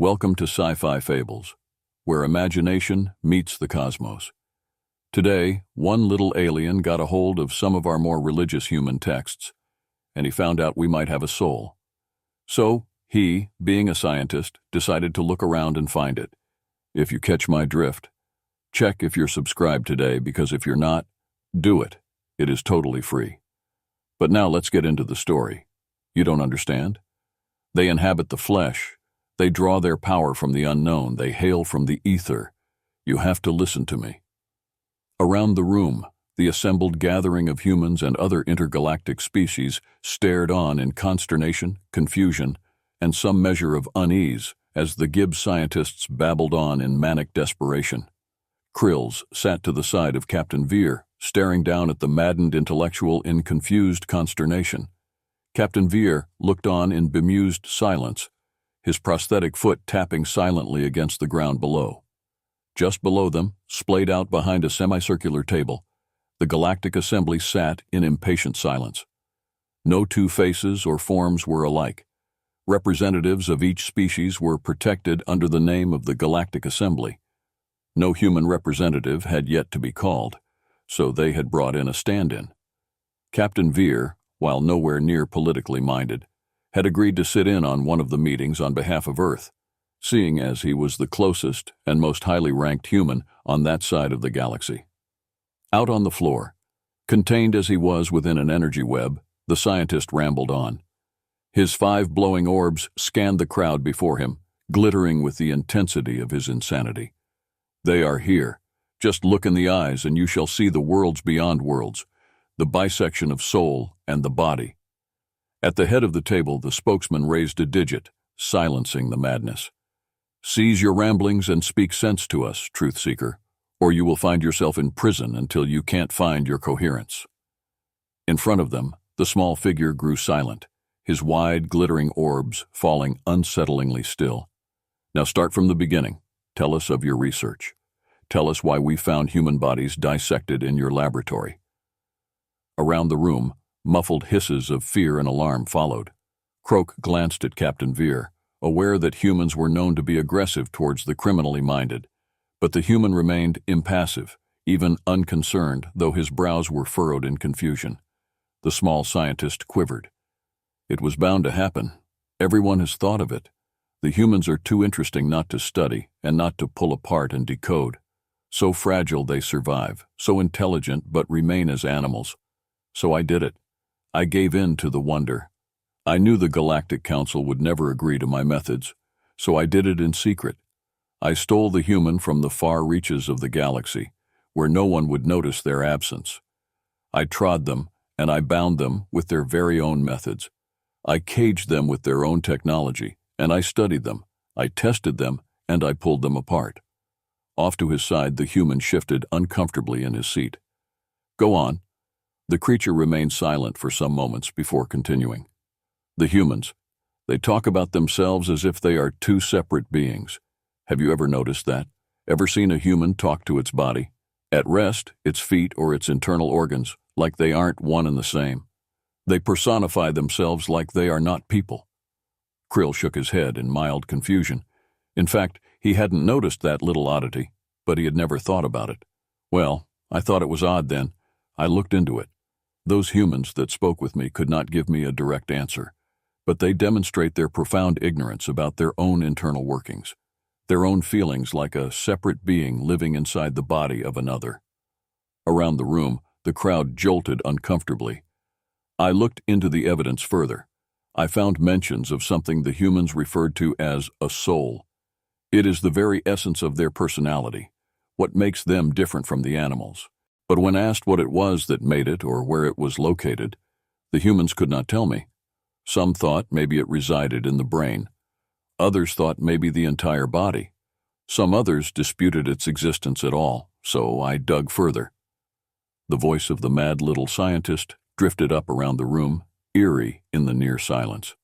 Welcome to Sci-Fi Fables, where imagination meets the cosmos. Today, one little alien got a hold of some of our more religious human texts, and he found out we might have a soul. So, he, being a scientist, decided to look around and find it. If you catch my drift, check if you're subscribed today, because if you're not, do it. It is totally free. But now let's get into the story. You don't understand? They inhabit the flesh. They draw their power from the unknown. They hail from the ether. You have to listen to me. Around the room, the assembled gathering of humans and other intergalactic species stared on in consternation, confusion, and some measure of unease as the Gibbs scientists babbled on in manic desperation. Krills sat to the side of Captain Veer, staring down at the maddened intellectual in confused consternation. Captain Veer looked on in bemused silence, his prosthetic foot tapping silently against the ground below. Just below them, splayed out behind a semicircular table, the Galactic Assembly sat in impatient silence. No two faces or forms were alike. Representatives of each species were protected under the name of the Galactic Assembly. No human representative had yet to be called, so they had brought in a stand-in. Captain Veer, while nowhere near politically minded, had agreed to sit in on one of the meetings on behalf of Earth, seeing as he was the closest and most highly ranked human on that side of the galaxy. Out on the floor, contained as he was within an energy web, the scientist rambled on. His 5 blowing orbs scanned the crowd before him, glittering with the intensity of his insanity. They are here. Just look in the eyes and you shall see the worlds beyond worlds, the bisection of soul and the body. At the head of the table, the spokesman raised a digit, silencing the madness. Cease your ramblings and speak sense to us, truth seeker, or you will find yourself in prison until you can't find your coherence. In front of them, the small figure grew silent, his wide, glittering orbs falling unsettlingly still. Now start from the beginning. Tell us of your research. Tell us why we found human bodies dissected in your laboratory. Around the room, muffled hisses of fear and alarm followed. Croak glanced at Captain Veer, aware that humans were known to be aggressive towards the criminally minded, but the human remained impassive, even unconcerned, though his brows were furrowed in confusion. The small scientist quivered. It was bound to happen. Everyone has thought of it. The humans are too interesting not to study and not to pull apart and decode. So fragile they survive, so intelligent but remain as animals. So I did it. I gave in to the wonder. I knew the Galactic Council would never agree to my methods, so I did it in secret. I stole the human from the far reaches of the galaxy, where no one would notice their absence. I trod them, and I bound them with their very own methods. I caged them with their own technology, and I studied them. I tested them, and I pulled them apart. Off to his side, the human shifted uncomfortably in his seat. Go on. The creature remained silent for some moments before continuing. The humans, they talk about themselves as if they are 2 separate beings. Have you ever noticed that? Ever seen a human talk to its body? At rest, its feet or its internal organs, like they aren't one and the same. They personify themselves like they are not people. Krill shook his head in mild confusion. In fact, he hadn't noticed that little oddity, but he had never thought about it. Well, I thought it was odd then. I looked into it. Those humans that spoke with me could not give me a direct answer, but they demonstrate their profound ignorance about their own internal workings, their own feelings like a separate being living inside the body of another. Around the room, the crowd jolted uncomfortably. I looked into the evidence further. I found mentions of something the humans referred to as a soul. It is the very essence of their personality, what makes them different from the animals. But when asked what it was that made it or where it was located, the humans could not tell me. Some thought maybe it resided in the brain. Others thought maybe the entire body. Some others disputed its existence at all, so I dug further. The voice of the mad little scientist drifted up around the room, eerie in the near silence.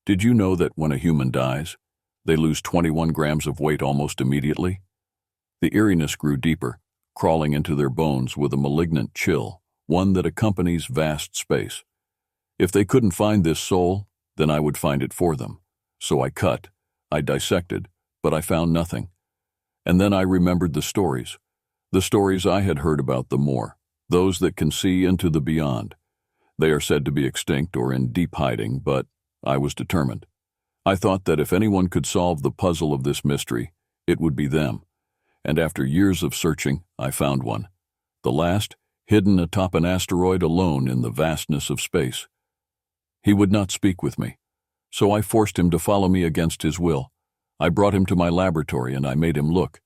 Did you know that when a human dies, they lose 21 grams of weight almost immediately? The eeriness grew deeper, crawling into their bones with a malignant chill, one that accompanies vast space. If they couldn't find this soul, then I would find it for them. So I cut, I dissected, but I found nothing. And then I remembered the stories I had heard about the Moor, those that can see into the beyond. They are said to be extinct or in deep hiding, but I was determined. I thought that if anyone could solve the puzzle of this mystery, it would be them. And after years of searching, I found one. The last, hidden atop an asteroid alone in the vastness of space. He would not speak with me, so I forced him to follow me against his will. I brought him to my laboratory and I made him look.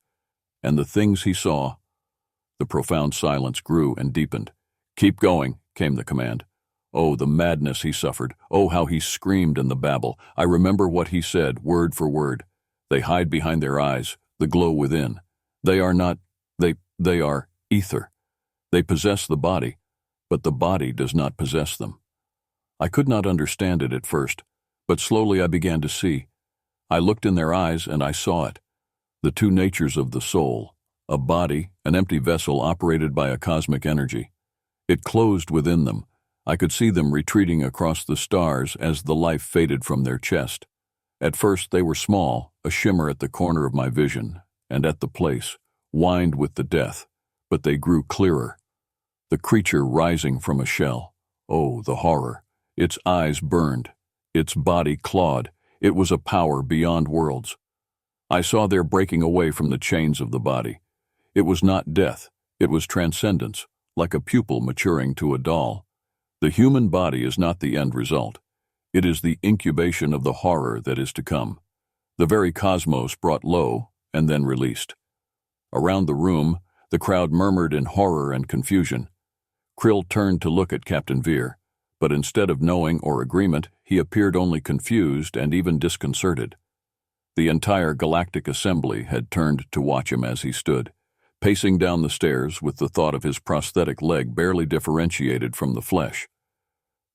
And the things he saw... The profound silence grew and deepened. "Keep going," came the command. Oh, the madness he suffered. Oh, how he screamed in the babble. I remember what he said, word for word. They hide behind their eyes, the glow within. They are not... They are ether. They possess the body, but the body does not possess them. I could not understand it at first, but slowly I began to see. I looked in their eyes and I saw it. The two natures of the soul, a body, an empty vessel operated by a cosmic energy. It closed within them. I could see them retreating across the stars as the life faded from their chest. At first they were small, a shimmer at the corner of my vision, and at the place, wined with the death, but they grew clearer. The creature rising from a shell. Oh, the horror. Its eyes burned. Its body clawed. It was a power beyond worlds. I saw their breaking away from the chains of the body. It was not death. It was transcendence, like a pupil maturing to a doll. The human body is not the end result. It is the incubation of the horror that is to come. The very cosmos brought low and then released. Around the room, the crowd murmured in horror and confusion. Krill turned to look at Captain Veer, but instead of knowing or agreement, he appeared only confused and even disconcerted. The entire galactic assembly had turned to watch him as he stood, pacing down the stairs with the thought of his prosthetic leg barely differentiated from the flesh.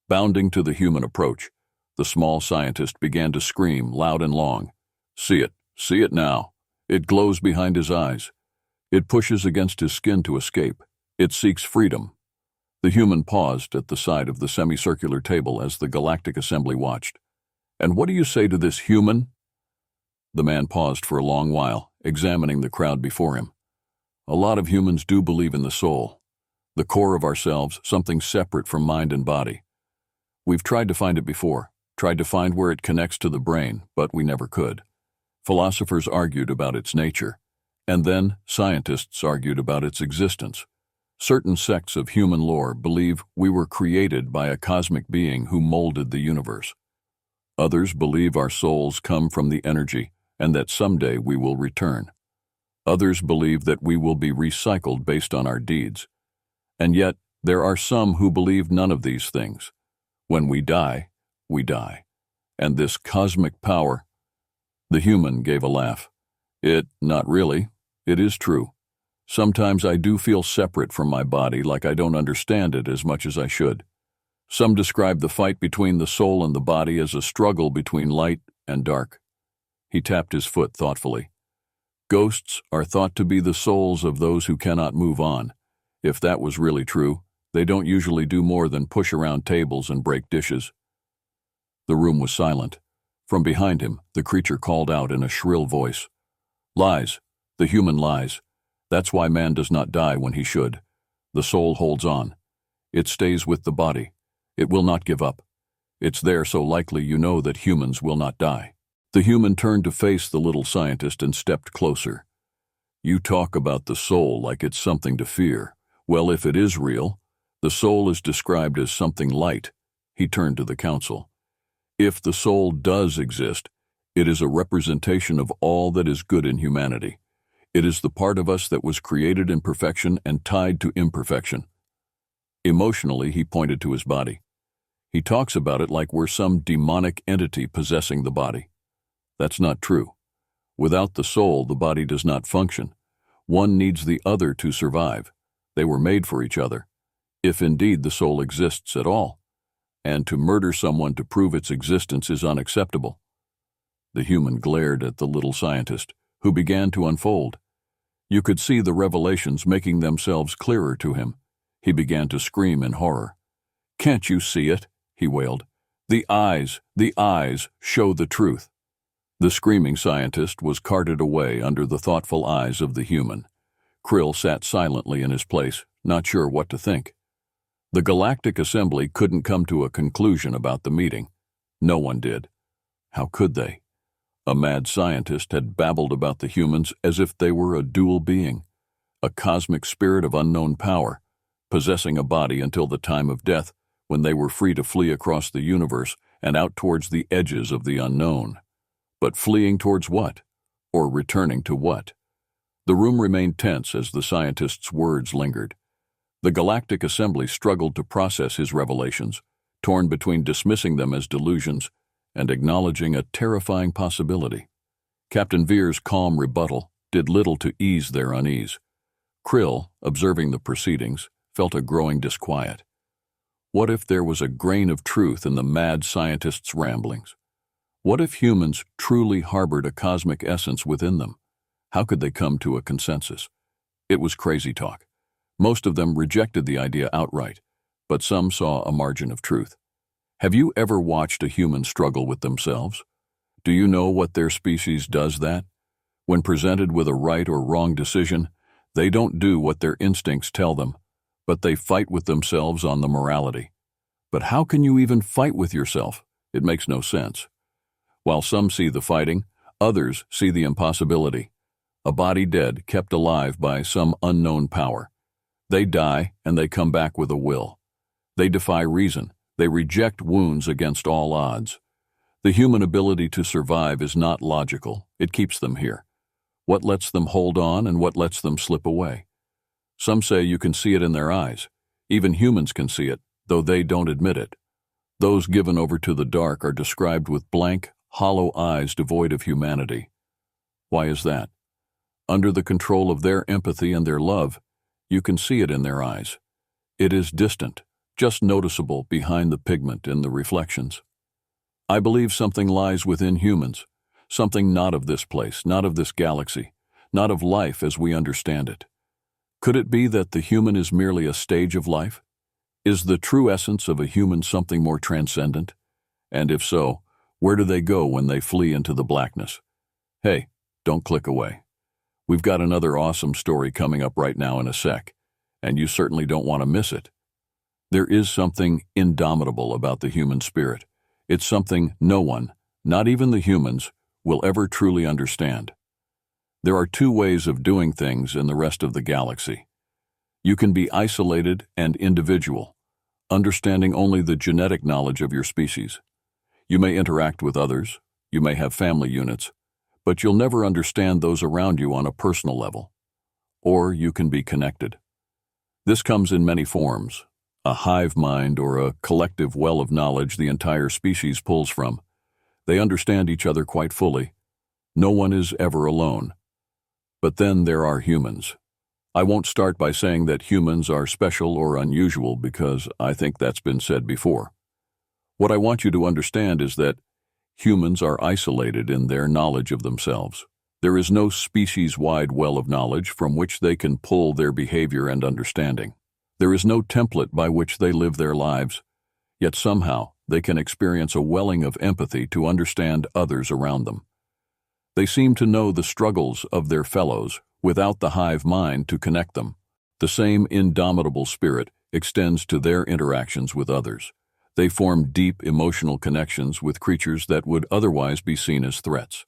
Bounding to the human approach, the small scientist began to scream loud and long. See it now. It glows behind his eyes. It pushes against his skin to escape. It seeks freedom. The human paused at the side of the semicircular table as the galactic assembly watched. And what do you say to this human? The man paused for a long while, examining the crowd before him. A lot of humans do believe in the soul, the core of ourselves, something separate from mind and body. We've tried to find it before, tried to find where it connects to the brain, but we never could. Philosophers argued about its nature, and then scientists argued about its existence. Certain sects of human lore believe we were created by a cosmic being who molded the universe. Others believe our souls come from the energy and that someday we will return. Others believe that we will be recycled based on our deeds. And yet, there are some who believe none of these things. When we die, we die. And this cosmic power... The human gave a laugh. Not really. It is true. Sometimes I do feel separate from my body, like I don't understand it as much as I should. Some describe the fight between the soul and the body as a struggle between light and dark. He tapped his foot thoughtfully. Ghosts are thought to be the souls of those who cannot move on. If that was really true, they don't usually do more than push around tables and break dishes. The room was silent. From behind him, the creature called out in a shrill voice. Lies. The human lies. That's why man does not die when he should. The soul holds on. It stays with the body. It will not give up. It's there so likely you know that humans will not die. The human turned to face the little scientist and stepped closer. You talk about the soul like it's something to fear. Well, if it is real, the soul is described as something light. He turned to the council. If the soul does exist, it is a representation of all that is good in humanity. It is the part of us that was created in perfection and tied to imperfection. Emotionally, he pointed to his body. He talks about it like we're some demonic entity possessing the body. That's not true. Without the soul, the body does not function. One needs the other to survive. They were made for each other, if indeed the soul exists at all. And to murder someone to prove its existence is unacceptable. The human glared at the little scientist, who began to unfold. You could see the revelations making themselves clearer to him. He began to scream in horror. Can't you see it? He wailed. The eyes show the truth. The screaming scientist was carted away under the thoughtful eyes of the human. Krill sat silently in his place, not sure what to think. The Galactic Assembly couldn't come to a conclusion about the meeting. No one did. How could they? A mad scientist had babbled about the humans as if they were a dual being, a cosmic spirit of unknown power, possessing a body until the time of death, when they were free to flee across the universe and out towards the edges of the unknown. But fleeing towards what? Or returning to what? The room remained tense as the scientist's words lingered. The Galactic Assembly struggled to process his revelations, torn between dismissing them as delusions and acknowledging a terrifying possibility. Captain Veer's calm rebuttal did little to ease their unease. Krill, observing the proceedings, felt a growing disquiet. What if there was a grain of truth in the mad scientist's ramblings? What if humans truly harbored a cosmic essence within them? How could they come to a consensus? It was crazy talk. Most of them rejected the idea outright, but some saw a margin of truth. Have you ever watched a human struggle with themselves? Do you know what their species does that? When presented with a right or wrong decision, they don't do what their instincts tell them, but they fight with themselves on the morality. But how can you even fight with yourself? It makes no sense. While some see the fighting, others see the impossibility. A body dead, kept alive by some unknown power. They die and they come back with a will. They defy reason. They reject wounds against all odds. The human ability to survive is not logical. It keeps them here. What lets them hold on and what lets them slip away? Some say you can see it in their eyes. Even humans can see it, though they don't admit it. Those given over to the dark are described with blank, hollow eyes devoid of humanity. Why is that? Under the control of their empathy and their love, you can see it in their eyes. It is distant, just noticeable behind the pigment in the reflections. I believe something lies within humans, something not of this place, not of this galaxy, not of life as we understand it. Could it be that the human is merely a stage of life? Is the true essence of a human something more transcendent? And if so, where do they go when they flee into the blackness? Hey, don't click away. We've got another awesome story coming up right now in a sec, and you certainly don't want to miss it. There is something indomitable about the human spirit. It's something no one, not even the humans, will ever truly understand. There are two ways of doing things in the rest of the galaxy. You can be isolated and individual, understanding only the genetic knowledge of your species. You may interact with others, you may have family units, but you'll never understand those around you on a personal level. Or you can be connected. This comes in many forms, a hive mind or a collective well of knowledge the entire species pulls from. They understand each other quite fully. No one is ever alone. But then there are humans. I won't start by saying that humans are special or unusual because I think that's been said before. What I want you to understand is that humans are isolated in their knowledge of themselves. There is no species-wide well of knowledge from which they can pull their behavior and understanding. There is no template by which they live their lives, yet somehow they can experience a welling of empathy to understand others around them. They seem to know the struggles of their fellows without the hive mind to connect them. The same indomitable spirit extends to their interactions with others. They form deep emotional connections with creatures that would otherwise be seen as threats.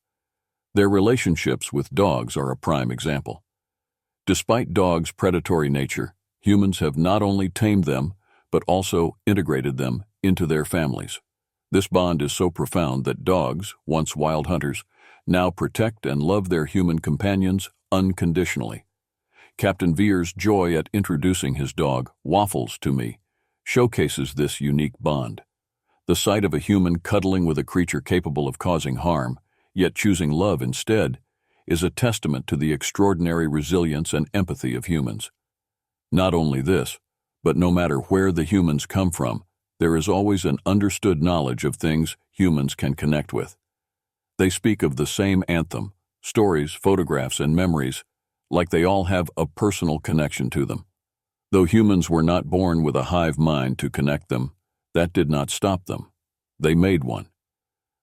Their relationships with dogs are a prime example. Despite dogs' predatory nature, humans have not only tamed them, but also integrated them into their families. This bond is so profound that dogs, once wild hunters, now protect and love their human companions unconditionally. Captain Veer's joy at introducing his dog, Waffles, to me showcases this unique bond. The sight of a human cuddling with a creature capable of causing harm, yet choosing love instead, is a testament to the extraordinary resilience and empathy of humans. Not only this, but no matter where the humans come from, there is always an understood knowledge of things humans can connect with. They speak of the same anthem, stories, photographs, and memories, like they all have a personal connection to them. Though humans were not born with a hive mind to connect them, that did not stop them. They made one.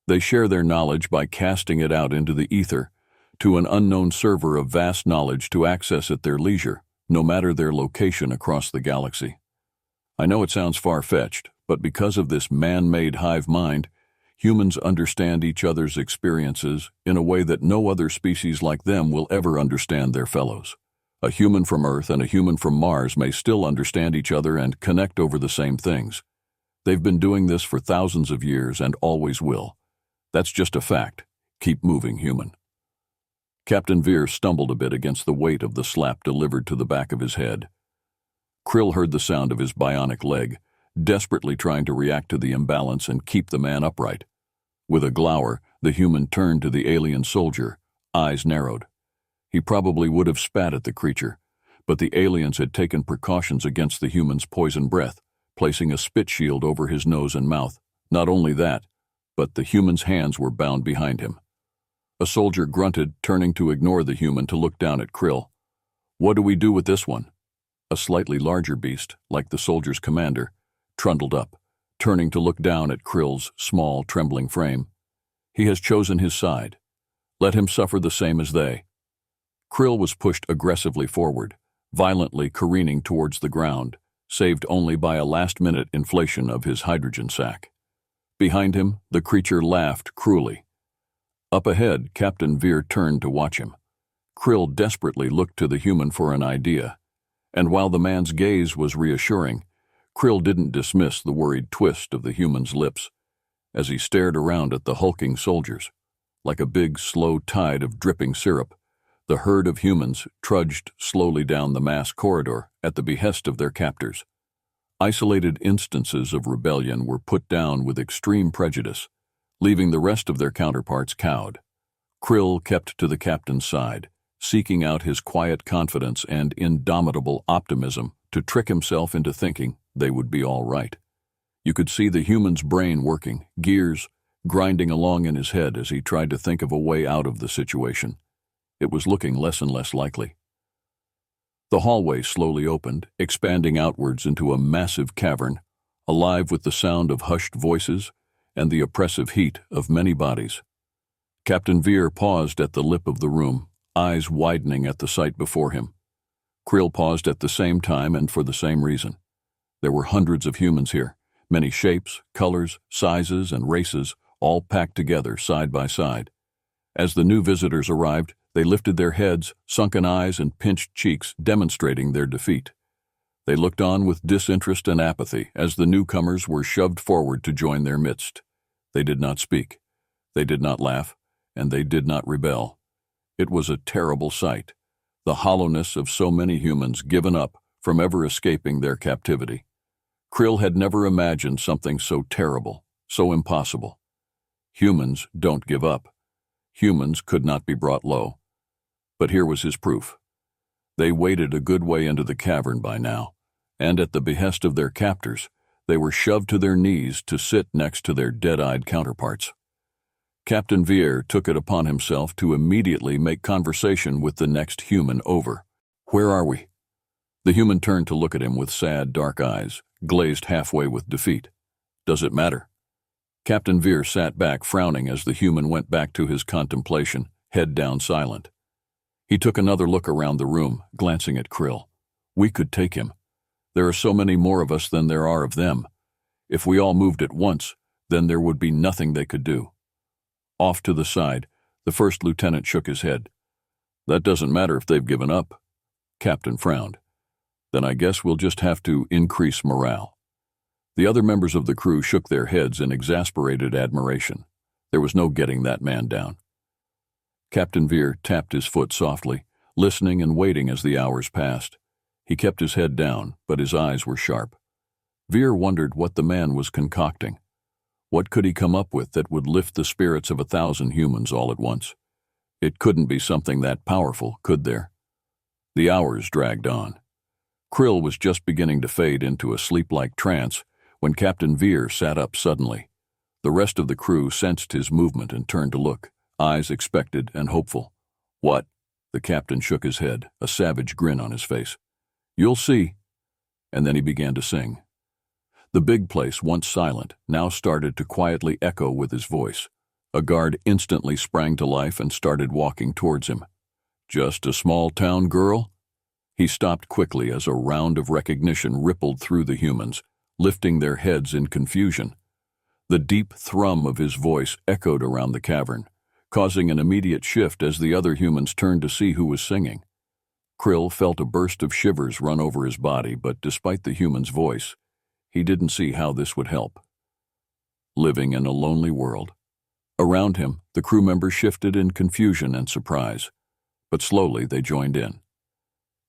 They share their knowledge by casting it out into the ether, to an unknown server of vast knowledge to access at their leisure, no matter their location across the galaxy. I know it sounds far-fetched, but because of this man-made hive mind, humans understand each other's experiences in a way that no other species like them will ever understand their fellows. A human from Earth and a human from Mars may still understand each other and connect over the same things. They've been doing this for thousands of years and always will. That's just a fact. Keep moving, human. Captain Veer stumbled a bit against the weight of the slap delivered to the back of his head. Krill heard the sound of his bionic leg, desperately trying to react to the imbalance and keep the man upright. With a glower, the human turned to the alien soldier, eyes narrowed. He probably would have spat at the creature, but the aliens had taken precautions against the human's poison breath, placing a spit shield over his nose and mouth. Not only that, but the human's hands were bound behind him. A soldier grunted, turning to ignore the human to look down at Krill. "What do we do with this one?" A slightly larger beast, like the soldier's commander, trundled up, turning to look down at Krill's small, trembling frame. "He has chosen his side. Let him suffer the same as they." Krill was pushed aggressively forward, violently careening towards the ground, saved only by a last-minute inflation of his hydrogen sac. Behind him, the creature laughed cruelly. Up ahead, Captain Veer turned to watch him. Krill desperately looked to the human for an idea, and while the man's gaze was reassuring, Krill didn't dismiss the worried twist of the human's lips as he stared around at the hulking soldiers. Like a big, slow tide of dripping syrup, the herd of humans trudged slowly down the mass corridor at the behest of their captors. Isolated instances of rebellion were put down with extreme prejudice, leaving the rest of their counterparts cowed. Krill kept to the captain's side, seeking out his quiet confidence and indomitable optimism to trick himself into thinking they would be all right. You could see the human's brain working, gears grinding along in his head as he tried to think of a way out of the situation. It was looking less and less likely. The hallway slowly opened, expanding outwards into a massive cavern, alive with the sound of hushed voices and the oppressive heat of many bodies. Captain Veer paused at the lip of the room, eyes widening at the sight before him. Krill paused at the same time and for the same reason. There were hundreds of humans here, many shapes, colors, sizes, and races, all packed together side by side. As the new visitors arrived, they lifted their heads, sunken eyes, and pinched cheeks, demonstrating their defeat. They looked on with disinterest and apathy as the newcomers were shoved forward to join their midst. They did not speak, they did not laugh, and they did not rebel. It was a terrible sight, the hollowness of so many humans given up from ever escaping their captivity. Krill had never imagined something so terrible, so impossible. Humans don't give up. Humans could not be brought low. But here was his proof. They waded a good way into the cavern by now, and at the behest of their captors, they were shoved to their knees to sit next to their dead-eyed counterparts. Captain Veer took it upon himself to immediately make conversation with the next human over. "Where are we?" The human turned to look at him with sad, dark eyes, glazed halfway with defeat. "Does it matter?" Captain Veer sat back, frowning as the human went back to his contemplation, head down, silent. He took another look around the room, glancing at Krill. "We could take him. There are so many more of us than there are of them. If we all moved at once, then there would be nothing they could do." Off to the side, the first lieutenant shook his head. "That doesn't matter if they've given up." Captain frowned. "Then I guess we'll just have to increase morale." The other members of the crew shook their heads in exasperated admiration. There was no getting that man down. Captain Veer tapped his foot softly, listening and waiting as the hours passed. He kept his head down, but his eyes were sharp. Veer wondered what the man was concocting. What could he come up with that would lift the spirits of 1,000 humans all at once? It couldn't be something that powerful, could there? The hours dragged on. Krill was just beginning to fade into a sleep-like trance when Captain Veer sat up suddenly. The rest of the crew sensed his movement and turned to look, eyes expectant and hopeful. "What?" The captain shook his head, a savage grin on his face. "You'll see." And then he began to sing. The big place, once silent, now started to quietly echo with his voice. A guard instantly sprang to life and started walking towards him. "Just a small-town girl?" He stopped quickly as a round of recognition rippled through the humans, lifting their heads in confusion. The deep thrum of his voice echoed around the cavern, causing an immediate shift as the other humans turned to see who was singing. Krill felt a burst of shivers run over his body, but despite the human's voice, he didn't see how this would help. Living in a lonely world. Around him, the crew members shifted in confusion and surprise, but slowly they joined in.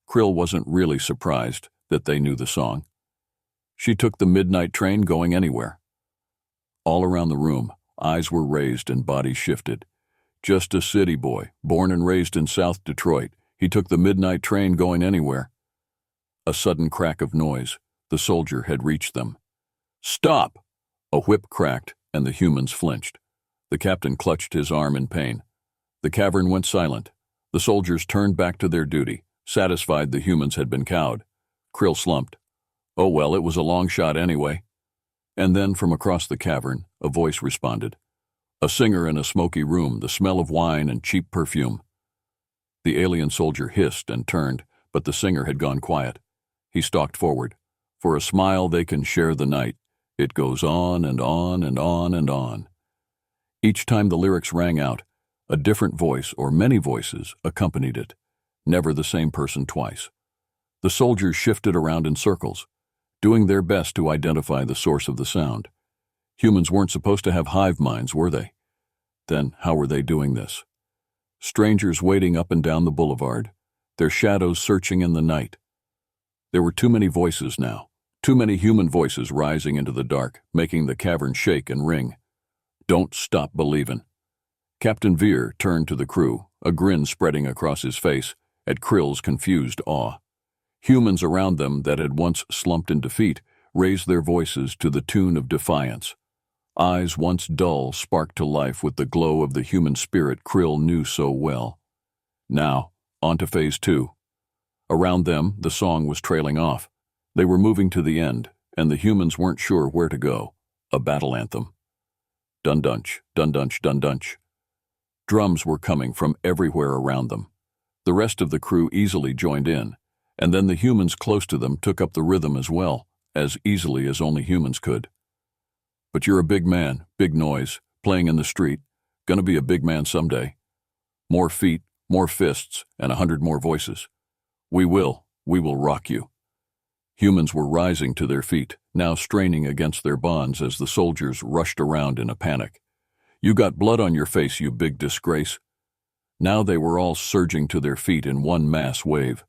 Krill wasn't really surprised that they knew the song. She took the midnight train going anywhere. All around the room, eyes were raised and bodies shifted. Just a city boy, born and raised in South Detroit, he took the midnight train going anywhere. A sudden crack of noise. The soldier had reached them. "Stop!" A whip cracked, and the humans flinched. The captain clutched his arm in pain. The cavern went silent. The soldiers turned back to their duty, satisfied the humans had been cowed. Krill slumped. Oh well, it was a long shot anyway. And then from across the cavern, a voice responded. A singer in a smoky room, the smell of wine and cheap perfume. The alien soldier hissed and turned, but the singer had gone quiet. He stalked forward. For a smile they can share the night. It goes on and on and on and on. Each time the lyrics rang out, a different voice or many voices accompanied it. Never the same person twice. The soldiers shifted around in circles, doing their best to identify the source of the sound. Humans weren't supposed to have hive minds, were they? Then how were they doing this? Strangers waiting up and down the boulevard, their shadows searching in the night. There were too many voices now, too many human voices rising into the dark, making the cavern shake and ring. Don't stop believin'. Captain Veer turned to the crew, a grin spreading across his face at Krill's confused awe. Humans around them that had once slumped in defeat raised their voices to the tune of defiance. Eyes once dull sparked to life with the glow of the human spirit Krill knew so well. Now, on to Phase 2. Around them, the song was trailing off. They were moving to the end, and the humans weren't sure where to go. A battle anthem. Dun-dunch, dun-dunch, dun-dunch. Drums were coming from everywhere around them. The rest of the crew easily joined in, and then the humans close to them took up the rhythm as well, as easily as only humans could. But you're a big man, big noise, playing in the street, gonna be a big man someday. More feet, more fists, and 100 more voices. We will rock you. Humans were rising to their feet, now straining against their bonds as the soldiers rushed around in a panic. You got blood on your face, you big disgrace. Now they were all surging to their feet in one mass wave.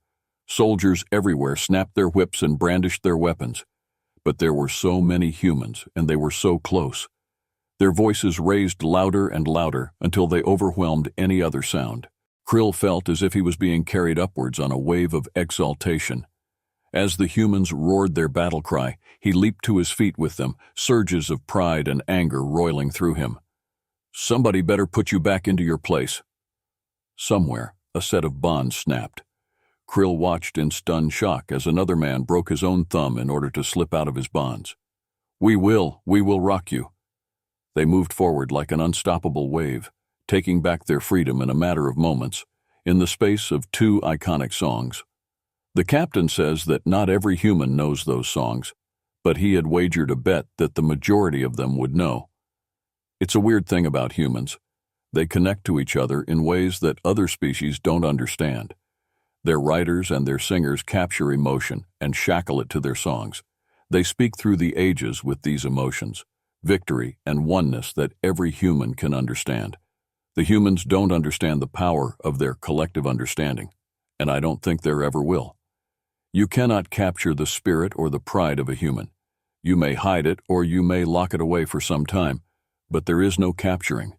Soldiers everywhere snapped their whips and brandished their weapons. But there were so many humans, and they were so close. Their voices raised louder and louder until they overwhelmed any other sound. Krill felt as if he was being carried upwards on a wave of exaltation. As the humans roared their battle cry, he leaped to his feet with them, surges of pride and anger roiling through him. Somebody better put you back into your place. Somewhere, a set of bonds snapped. Krill watched in stunned shock as another man broke his own thumb in order to slip out of his bonds. We will rock you. They moved forward like an unstoppable wave, taking back their freedom in a matter of moments, in the space of 2 iconic songs. The captain says that not every human knows those songs, but he had wagered a bet that the majority of them would know. It's a weird thing about humans. They connect to each other in ways that other species don't understand. Their writers and their singers capture emotion and shackle it to their songs. They speak through the ages with these emotions, victory and oneness that every human can understand. The humans don't understand the power of their collective understanding, and I don't think there ever will. You cannot capture the spirit or the pride of a human. You may hide it or you may lock it away for some time, but there is no capturing,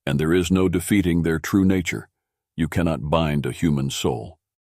and there is no defeating their true nature. You cannot bind a human soul.